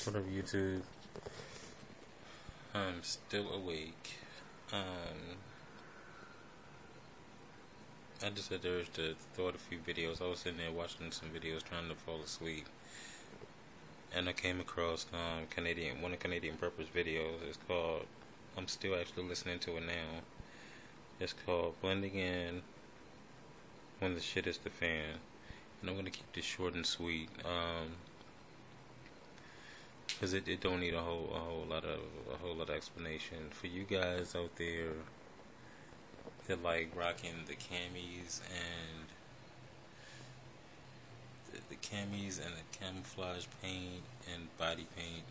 What up, YouTube? I'm still awake. I just had the urge to throw out a few videos. I was sitting there watching some videos trying to fall asleep, and I came across one of Canadian Purpose videos. It's called, I'm still actually listening to it now. It's called Blending In When the Shit Is the Fan. And I'm going to keep this short and sweet. Because it don't need a whole lot of explanation for you guys out there that like rocking the camis and the camouflage paint and body paint.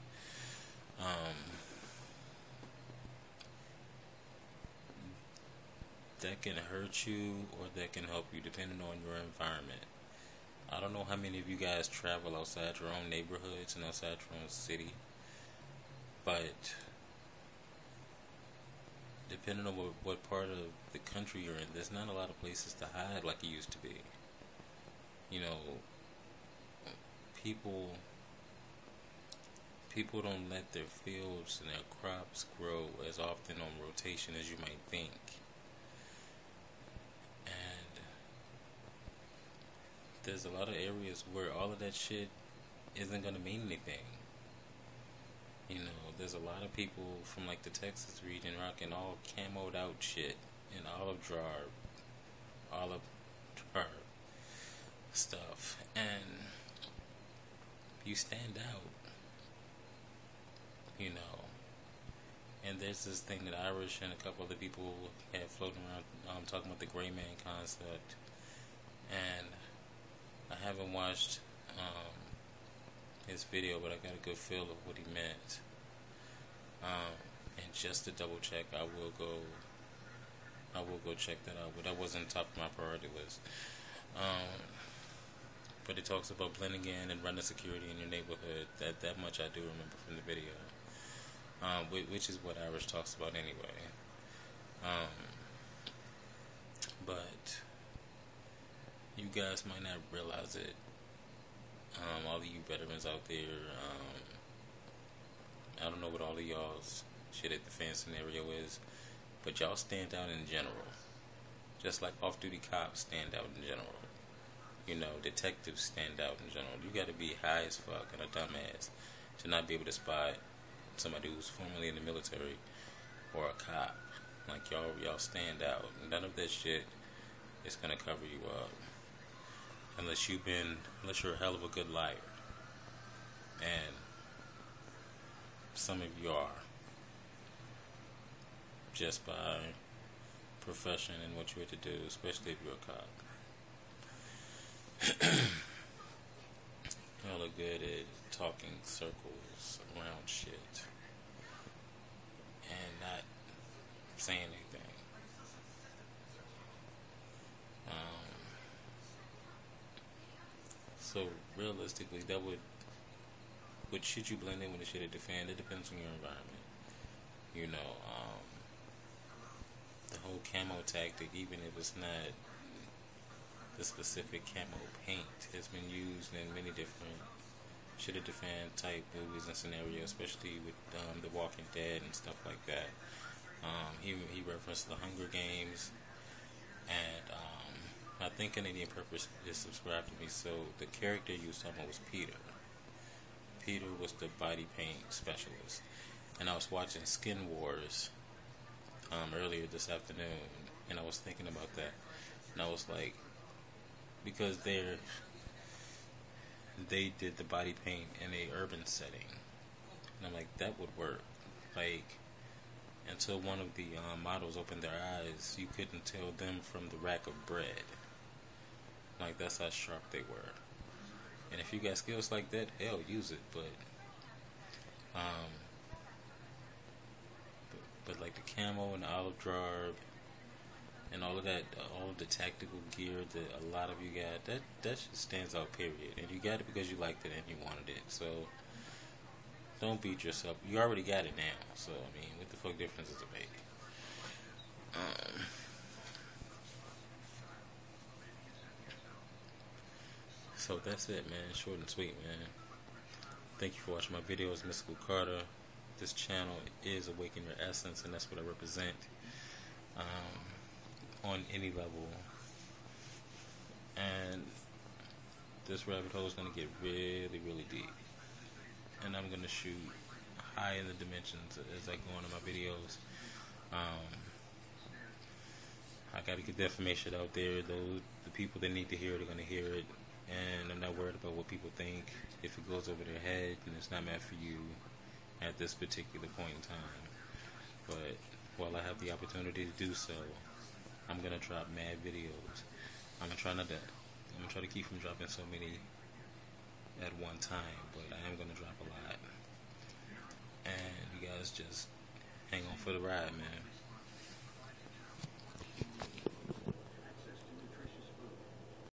That can hurt you or that can help you depending on your environment. I don't know how many of you guys travel outside your own neighborhoods and outside your own city, but depending on what part of the country you're in, there's not a lot of places to hide like it used to be. You know, people don't let their fields and their crops grow as often on rotation as you might think. There's a lot of areas where all of that shit isn't going to mean anything. You know, there's a lot of people from like the Texas region rocking all camoed out shit and olive jar stuff, and you stand out, you know. And there's this thing that Irish and a couple other people have floating around talking about the gray man concept, and I haven't watched his video, but I got a good feel of what he meant. And just to double check, I will go check that out. But that wasn't top of my priority list. But it talks about blending in and running security in your neighborhood. That much I do remember from the video. Which is what Irish talks about anyway. But you guys might not realize it. All of you veterans out there, I don't know what all of y'all's shit at the fan scenario is, but y'all stand out in general. Just like off-duty cops stand out in general. You know, detectives stand out in general. You gotta be high as fuck and a dumbass to not be able to spot somebody who's formerly in the military or a cop. Like y'all stand out. None of that shit is gonna cover you up. Unless you're a hell of a good liar. And some of you are. Just by profession and what you had to do, especially if you're a cop. Y'all are good at talking circles around shit. And not saying anything. So realistically, what should you blend in with the shit at the fan? It depends on your environment. You know, the whole camo tactic, even if it's not the specific camo paint, has been used in many different shit at the fan type movies and scenarios, especially with The Walking Dead and stuff like that. He referenced the Hunger Games, and I think Canadian Purpose is subscribed to me, so the character you was talking about was Peter. Peter was the body paint specialist. And I was watching Skin Wars earlier this afternoon, and I was thinking about that. And I was like, because they did the body paint in a urban setting. And I'm like, that would work. Like, until one of the models opened their eyes, you couldn't tell them from the rack of bread. Like, that's how sharp they were. And if you got skills like that, hell, use it. But like the camo and the olive garb and all of that, all of the tactical gear that a lot of you got, that just stands out, period. And you got it because you liked it and you wanted it. So don't beat yourself. You already got it now. So I mean, what the fuck difference does it make? So that's it, man. Short and sweet, man. Thank you for watching my videos, Mystical Carter. This channel is Awaken Your Essence, and that's what I represent on any level. And this rabbit hole is going to get really, really deep. And I'm going to shoot high in the dimensions as I go on in my videos. I got to get that information out there. The people that need to hear it are going to hear it. And I'm not worried about what people think. If it goes over their head, then it's not meant for you at this particular point in time. But while I have the opportunity to do so, I'm going to drop mad videos. I'm going to try to keep from dropping so many at one time, but I am going to drop a lot. And you guys just hang on for the ride, man.